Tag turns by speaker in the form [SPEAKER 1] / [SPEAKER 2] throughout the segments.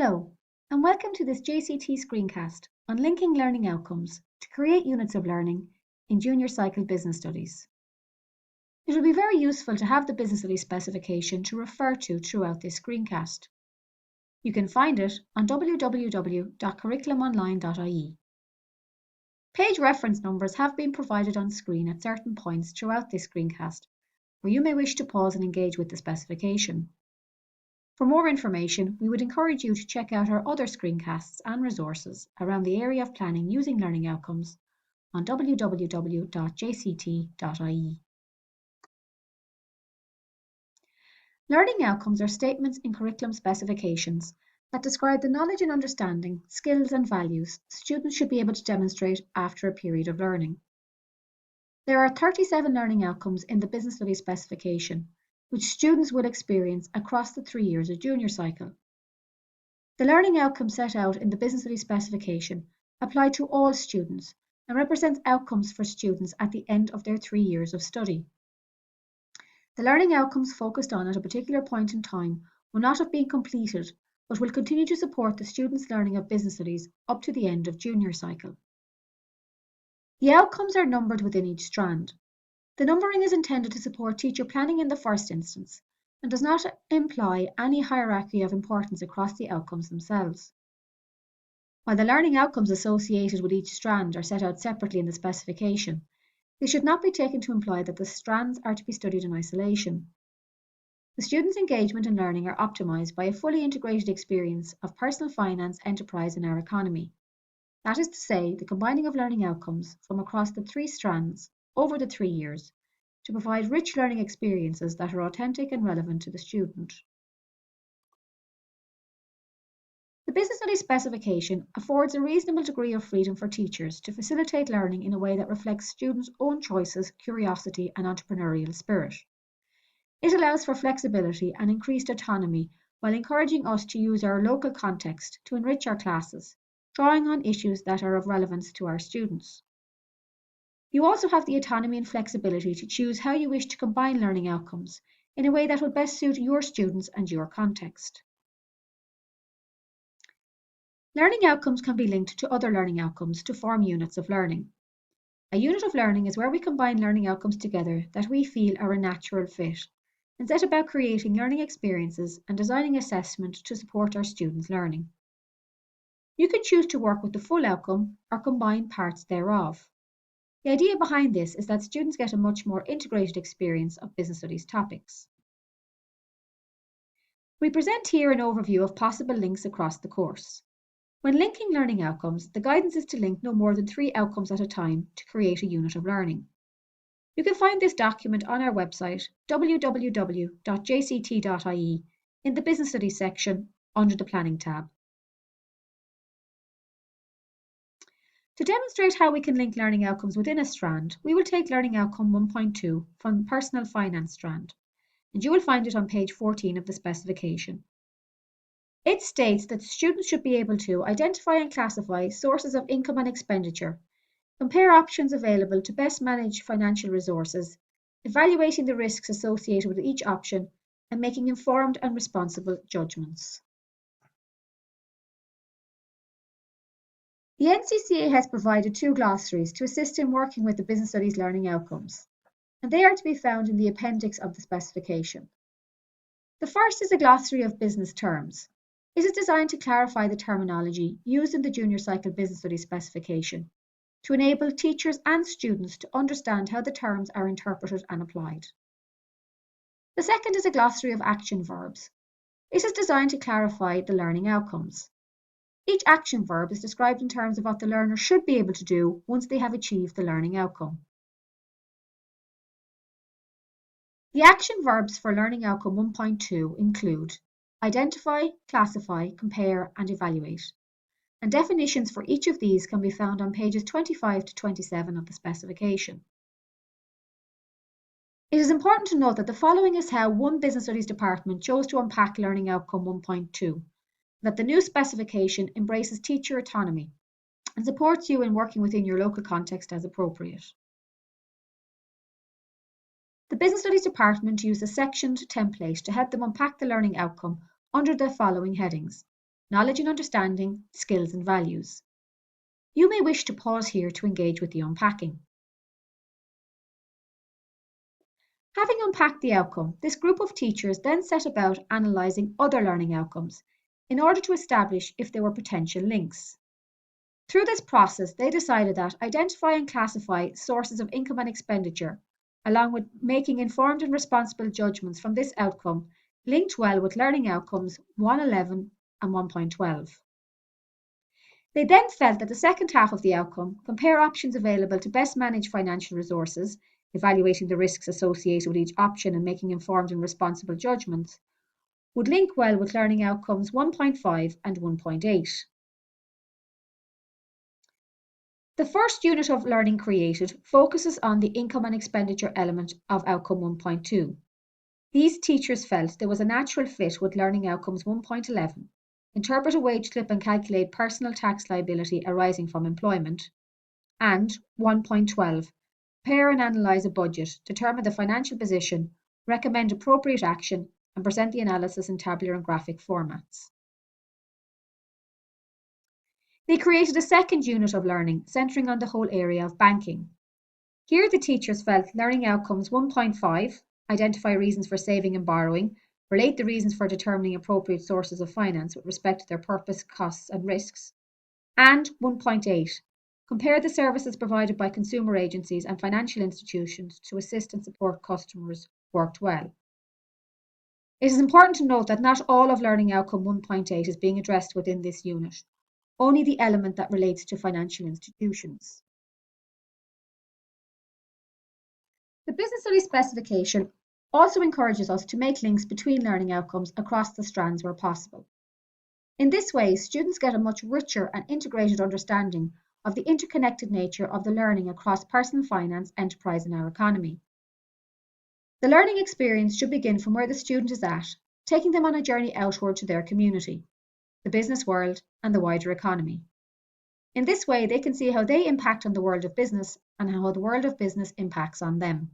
[SPEAKER 1] Hello, and welcome to this JCT screencast on linking learning outcomes to create units of learning in junior cycle business studies. It will be very useful to have the business study specification to refer to throughout this screencast. You can find it on www.curriculumonline.ie. Page reference numbers have been provided on screen at certain points throughout this screencast, where you may wish to pause and engage with the specification. For more information, we would encourage you to check out our other screencasts and resources around the area of planning using learning outcomes on www.jct.ie. Learning outcomes are statements in curriculum specifications that describe the knowledge and understanding, skills and values students should be able to demonstrate after a period of learning. There are 37 learning outcomes in the business study specification, which students will experience across the 3 years of junior cycle. The learning outcomes set out in the business study specification apply to all students and represent outcomes for students at the end of their 3 years of study. The learning outcomes focused on at a particular point in time will not have been completed, but will continue to support the students' learning of business studies up to the end of junior cycle. The outcomes are numbered within each strand. The numbering is intended to support teacher planning in the first instance and does not imply any hierarchy of importance across the outcomes themselves. While the learning outcomes associated with each strand are set out separately in the specification, they should not be taken to imply that the strands are to be studied in isolation. The students' engagement and learning are optimized by a fully integrated experience of personal finance, enterprise and our economy. That is to say, the combining of learning outcomes from across the 3 strands over the 3 years to provide rich learning experiences that are authentic and relevant to the student. The business study specification affords a reasonable degree of freedom for teachers to facilitate learning in a way that reflects students' own choices, curiosity and entrepreneurial spirit. It allows for flexibility and increased autonomy while encouraging us to use our local context to enrich our classes, drawing on issues that are of relevance to our students. You also have the autonomy and flexibility to choose how you wish to combine learning outcomes in a way that will best suit your students and your context. Learning outcomes can be linked to other learning outcomes to form units of learning. A unit of learning is where we combine learning outcomes together that we feel are a natural fit and set about creating learning experiences and designing assessment to support our students' learning. You can choose to work with the full outcome or combine parts thereof. The idea behind this is that students get a much more integrated experience of business studies topics. We present here an overview of possible links across the course. When linking learning outcomes, the guidance is to link no more than 3 outcomes at a time to create a unit of learning. You can find this document on our website, www.jct.ie, in the Business Studies section under the Planning tab. To demonstrate how we can link learning outcomes within a strand, we will take learning outcome 1.2 from the personal finance strand, and you will find it on page 14 of the specification. It states that students should be able to identify and classify sources of income and expenditure, compare options available to best manage financial resources, evaluating the risks associated with each option, and making informed and responsible judgments. The NCCA has provided 2 glossaries to assist in working with the business studies learning outcomes, and they are to be found in the appendix of the specification. The first is a glossary of business terms. It is designed to clarify the terminology used in the junior cycle business studies specification to enable teachers and students to understand how the terms are interpreted and applied. The second is a glossary of action verbs. It is designed to clarify the learning outcomes. Each action verb is described in terms of what the learner should be able to do once they have achieved the learning outcome. The action verbs for learning outcome 1.2 include identify, classify, compare, and evaluate. And definitions for each of these can be found on pages 25 to 27 of the specification. It is important to note that the following is how one business studies department chose to unpack learning outcome 1.2. That the new specification embraces teacher autonomy and supports you in working within your local context as appropriate. The Business Studies Department used a sectioned template to help them unpack the learning outcome under the following headings: knowledge and understanding, skills and values. You may wish to pause here to engage with the unpacking. Having unpacked the outcome, this group of teachers then set about analysing other learning outcomes in order to establish if there were potential links. Through this process, they decided that identify and classify sources of income and expenditure, along with making informed and responsible judgments from this outcome, linked well with learning outcomes 1.11 and 1.12. They then felt that the second half of the outcome, compare options available to best manage financial resources, evaluating the risks associated with each option and making informed and responsible judgments, would link well with learning outcomes 1.5 and 1.8. The first unit of learning created focuses on the income and expenditure element of outcome 1.2. These teachers felt there was a natural fit with learning outcomes 1.11, interpret a wage slip and calculate personal tax liability arising from employment, and 1.12, prepare and analyse a budget, determine the financial position, recommend appropriate action, and present the analysis in tabular and graphic formats. They created a second unit of learning, centering on the whole area of banking. Here the teachers felt learning outcomes 1.5, identify reasons for saving and borrowing, relate the reasons for determining appropriate sources of finance with respect to their purpose, costs and risks, and 1.8, compare the services provided by consumer agencies and financial institutions to assist and support customers worked well. It is important to note that not all of learning outcome 1.8 is being addressed within this unit, only the element that relates to financial institutions. The business study specification also encourages us to make links between learning outcomes across the strands where possible. In this way, students get a much richer and integrated understanding of the interconnected nature of the learning across personal finance, enterprise and our economy. The learning experience should begin from where the student is at, taking them on a journey outward to their community, the business world and the wider economy. In this way, they can see how they impact on the world of business and how the world of business impacts on them.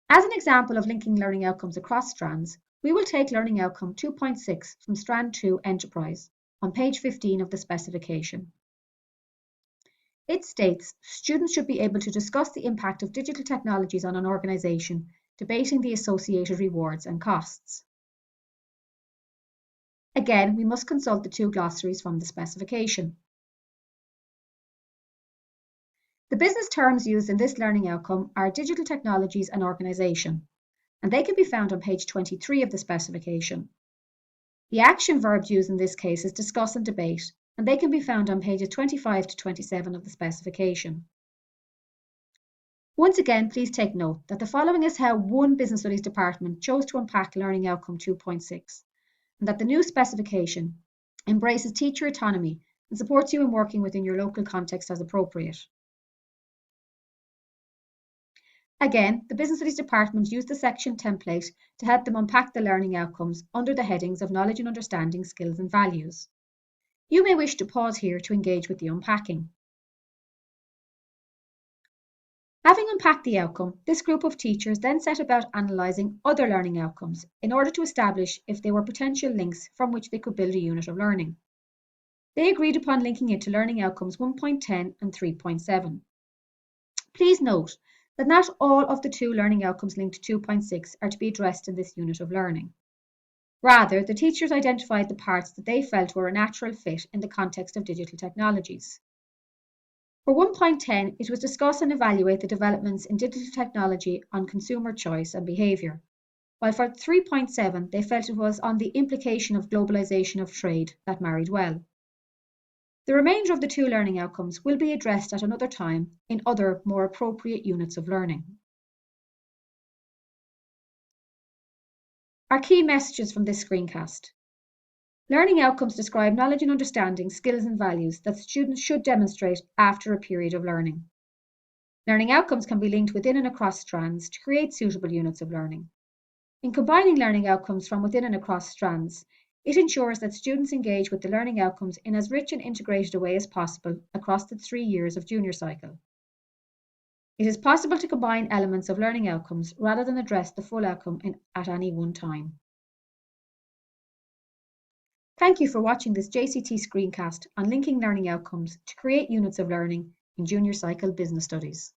[SPEAKER 1] As an example of linking learning outcomes across strands, we will take learning outcome 2.6 from strand 2 enterprise on page 15 of the specification. It states students should be able to discuss the impact of digital technologies on an organisation, debating the associated rewards and costs. Again, we must consult the two glossaries from the specification. The business terms used in this learning outcome are digital technologies and organisation, and they can be found on page 23 of the specification. The action verbs used in this case is discuss and debate, and they can be found on pages 25 to 27 of the specification. Once again, please take note that the following is how one business studies department chose to unpack learning outcome 2.6, and that the new specification embraces teacher autonomy and supports you in working within your local context as appropriate. Again, the Business Studies Department used the section template to help them unpack the learning outcomes under the headings of knowledge and understanding, skills and values. You may wish to pause here to engage with the unpacking. Having unpacked the outcome, this group of teachers then set about analysing other learning outcomes in order to establish if there were potential links from which they could build a unit of learning. They agreed upon linking it to learning outcomes 1.10 and 3.7. Please note that not all of the two learning outcomes linked to 2.6 are to be addressed in this unit of learning. Rather, the teachers identified the parts that they felt were a natural fit in the context of digital technologies. For 1.10, it was discuss and evaluate the developments in digital technology on consumer choice and behaviour, while for 3.7, they felt it was on the implication of globalisation of trade that married well. The remainder of the two learning outcomes will be addressed at another time in other, more appropriate units of learning. Our key messages from this screencast. Learning outcomes describe knowledge and understanding, skills and values that students should demonstrate after a period of learning. Learning outcomes can be linked within and across strands to create suitable units of learning. In combining learning outcomes from within and across strands, it ensures that students engage with the learning outcomes in as rich and integrated a way as possible across the 3 years of junior cycle. It is possible to combine elements of learning outcomes rather than address the full outcome at any one time. Thank you for watching this JCT screencast on linking learning outcomes to create units of learning in Junior Cycle Business Studies.